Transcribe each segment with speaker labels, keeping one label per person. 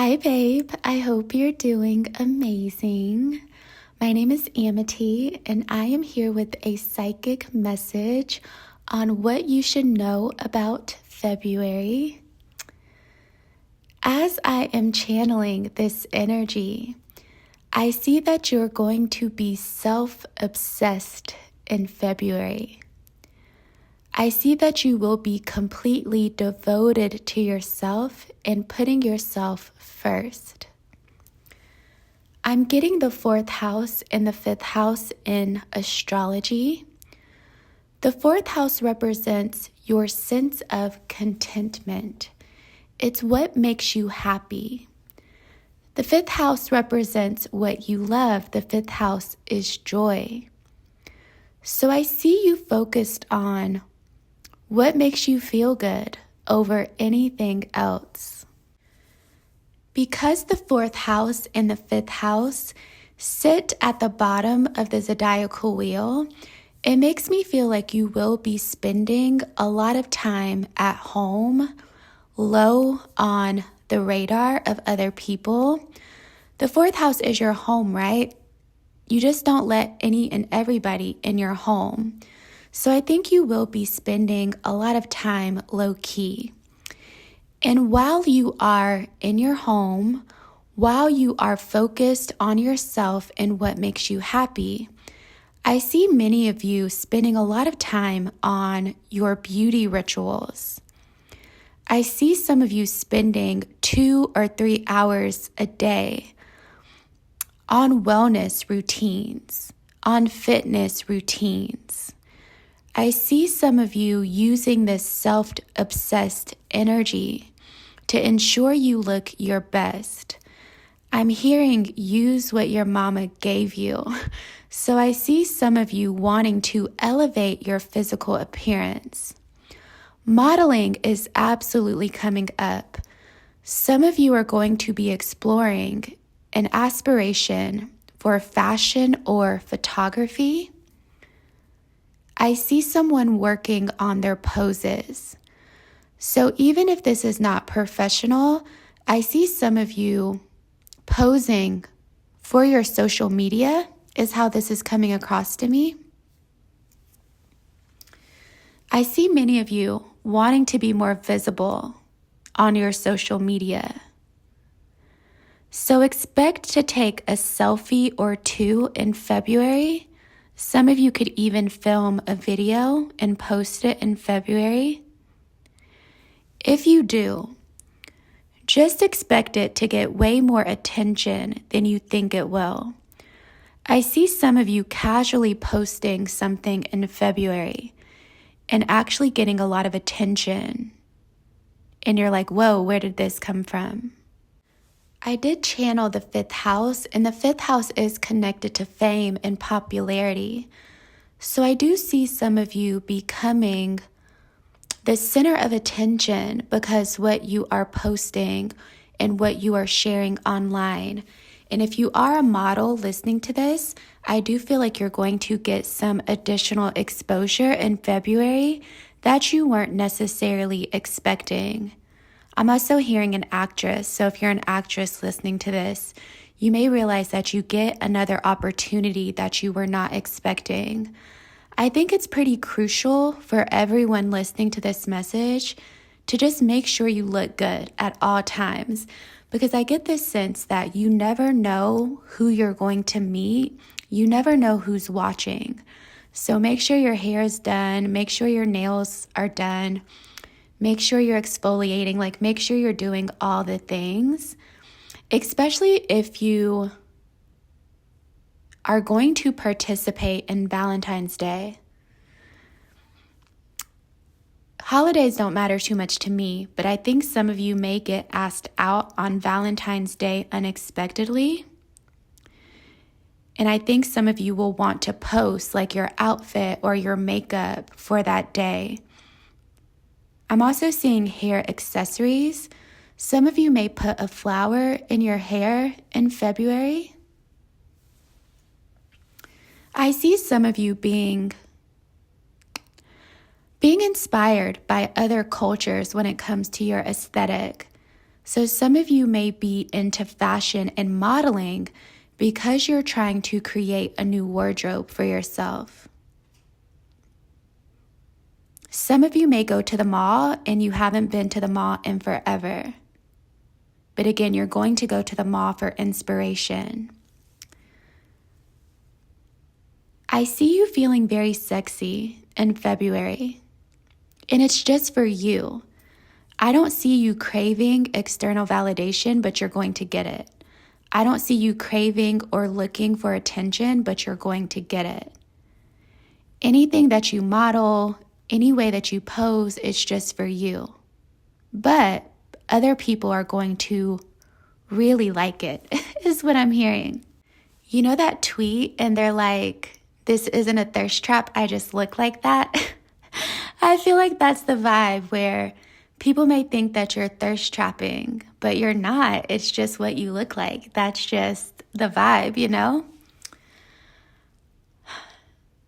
Speaker 1: Hi, babe. I hope you're doing amazing. My name is Amity, and I am here with a psychic message on what you should know about February. As I am channeling this energy, I see that you're going to be self-obsessed in February. I see that you will be completely devoted to yourself and putting yourself first. I'm getting the 4th house and the 5th house in astrology. The 4th house represents your sense of contentment. It's what makes you happy. The 5th house represents what you love. The 5th house is joy. So I see you focused on what makes you feel good over anything else. Because the 4th house and the 5th house sit at the bottom of the zodiacal wheel, it makes me feel like you will be spending a lot of time at home, low on the radar of other people. The 4th house is your home, right? You just don't let any and everybody in your home. So I think you will be spending a lot of time low key. And while you are in your home, while you are focused on yourself and what makes you happy, I see many of you spending a lot of time on your beauty rituals. I see some of you spending 2 or 3 hours a day on wellness routines, on fitness routines. I see some of you using this self-obsessed energy to ensure you look your best. I'm hearing use what your mama gave you. So I see some of you wanting to elevate your physical appearance. Modeling is absolutely coming up. Some of you are going to be exploring an aspiration for fashion or photography. I see someone working on their poses. So even if this is not professional, I see some of you posing for your social media is how this is coming across to me. I see many of you wanting to be more visible on your social media. So expect to take a selfie or 2 in February. Some of you could even film a video and post it in February. If you do, just expect it to get way more attention than you think it will. I see some of you casually posting something in February and actually getting a lot of attention. And you're like, whoa, where did this come from? I did channel the 5th house, and the 5th house is connected to fame and popularity. So I do see some of you becoming the center of attention because what you are posting and what you are sharing online. And if you are a model listening to this, I do feel like you're going to get some additional exposure in February that you weren't necessarily expecting. I'm also hearing an actress. So if you're an actress listening to this, you may realize that you get another opportunity that you were not expecting. I think it's pretty crucial for everyone listening to this message to just make sure you look good at all times, because I get this sense that you never know who you're going to meet. You never know who's watching. So make sure your hair is done. Make sure your nails are done. Make sure you're exfoliating, make sure you're doing all the things, especially if you are going to participate in Valentine's Day. Holidays don't matter too much to me, but I think some of you may get asked out on Valentine's Day unexpectedly. And I think some of you will want to post your outfit or your makeup for that day. I'm also seeing hair accessories. Some of you may put a flower in your hair in February. I see some of you being inspired by other cultures when it comes to your aesthetic. So some of you may be into fashion and modeling because you're trying to create a new wardrobe for yourself. Some of you may go to the mall and you haven't been to the mall in forever. But again, you're going to go to the mall for inspiration. I see you feeling very sexy in February, and it's just for you. I don't see you craving external validation, but you're going to get it. I don't see you craving or looking for attention, but you're going to get it. Anything that you model, any way that you pose, it's just for you. But other people are going to really like it, is what I'm hearing. You know that tweet and they're like, "This isn't a thirst trap, I just look like that." I feel like that's the vibe where people may think that you're thirst trapping, but you're not. It's just what you look like. That's just the vibe, you know?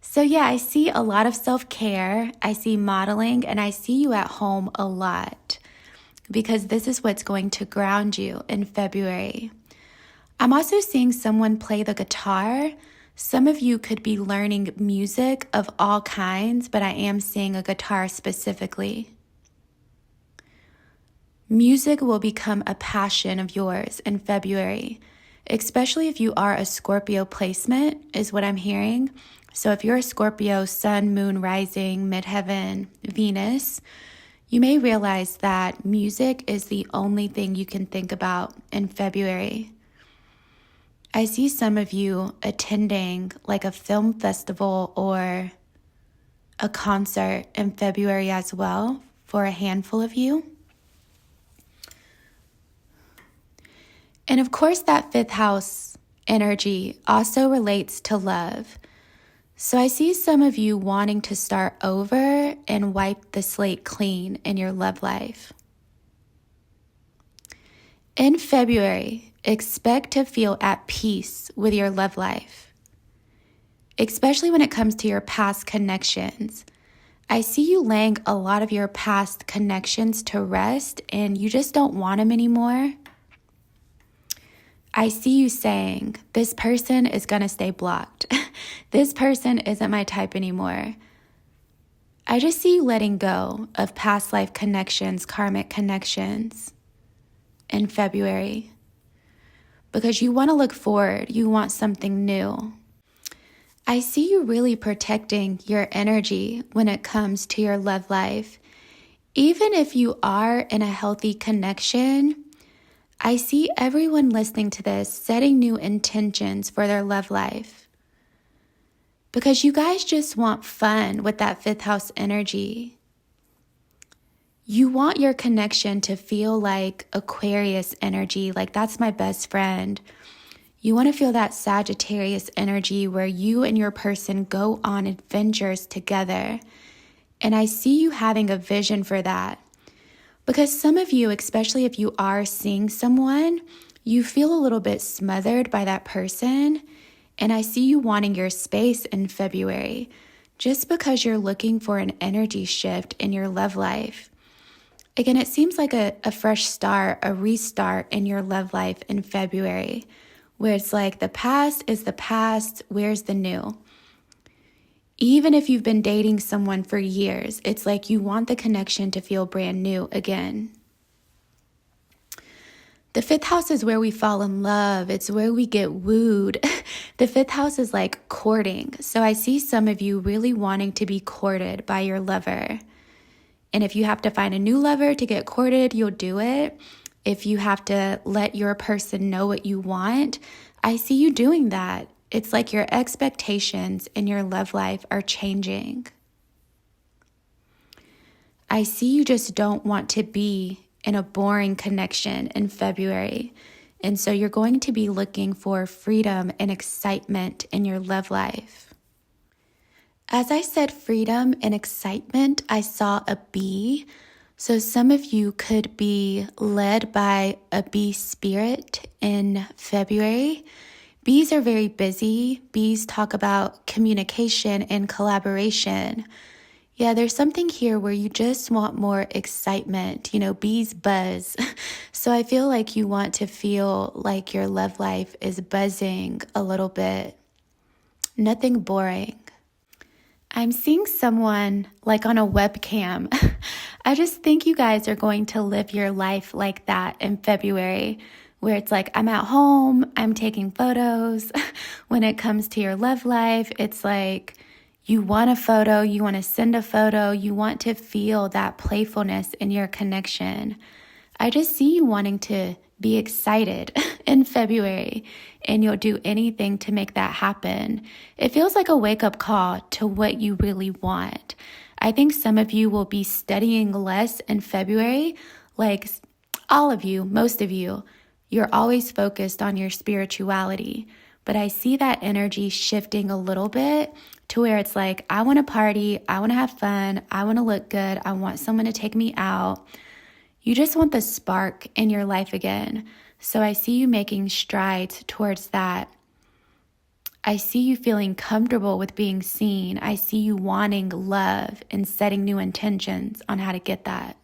Speaker 1: So yeah, I see a lot of self-care. I see modeling, and I see you at home a lot because this is what's going to ground you in February. I'm also seeing someone play the guitar. Some of you could be learning music of all kinds, but I am seeing a guitar specifically. Music will become a passion of yours in February, especially if you are a Scorpio placement, is what I'm hearing. So if you're a Scorpio, Sun, Moon, Rising, Midheaven, Venus, you may realize that music is the only thing you can think about in February. I see some of you attending like a film festival or a concert in February as well, for a handful of you. And of course, that fifth house energy also relates to love. So I see some of you wanting to start over and wipe the slate clean in your love life. In February, expect to feel at peace with your love life, especially when it comes to your past connections. I see you laying a lot of your past connections to rest and you just don't want them anymore. I see you saying, this person is going to stay blocked. This person isn't my type anymore. I just see you letting go of past life connections, karmic connections in February because you want to look forward. You want something new. I see you really protecting your energy when it comes to your love life. Even if you are in a healthy connection, I see everyone listening to this setting new intentions for their love life because you guys just want fun with that fifth house energy. You want your connection to feel like Aquarius energy, like that's my best friend. You want to feel that Sagittarius energy where you and your person go on adventures together. And I see you having a vision for that. Because some of you, especially if you are seeing someone, you feel a little bit smothered by that person. And I see you wanting your space in February just because you're looking for an energy shift in your love life. Again, it seems like a fresh start, a restart in your love life in February, where it's like the past is the past, where's the new? Even if you've been dating someone for years, it's like you want the connection to feel brand new again. The fifth house is where we fall in love. It's where we get wooed. The fifth house is like courting. So I see some of you really wanting to be courted by your lover. And if you have to find a new lover to get courted, you'll do it. If you have to let your person know what you want, I see you doing that. It's like your expectations in your love life are changing. I see you just don't want to be in a boring connection in February. And so you're going to be looking for freedom and excitement in your love life. As I said freedom and excitement, I saw a bee. So some of you could be led by a bee spirit in February. Bees are very busy. Bees talk about communication and collaboration. Yeah, there's something here where you just want more excitement, bees buzz. So I feel like you want to feel like your love life is buzzing a little bit, nothing boring. I'm seeing someone like on a webcam. I just think you guys are going to live your life like that in February, where it's like, I'm at home, I'm taking photos. When it comes to your love life, it's like you want a photo, you want to send a photo, you want to feel that playfulness in your connection. I just see you wanting to be excited in February, and you'll do anything to make that happen. It feels like a wake-up call to what you really want. I think some of you will be studying less in February, like all of you, most of you. You're always focused on your spirituality, but I see that energy shifting a little bit to where it's like, I want to party, I want to have fun, I want to look good, I want someone to take me out. You just want the spark in your life again. So I see you making strides towards that. I see you feeling comfortable with being seen. I see you wanting love and setting new intentions on how to get that.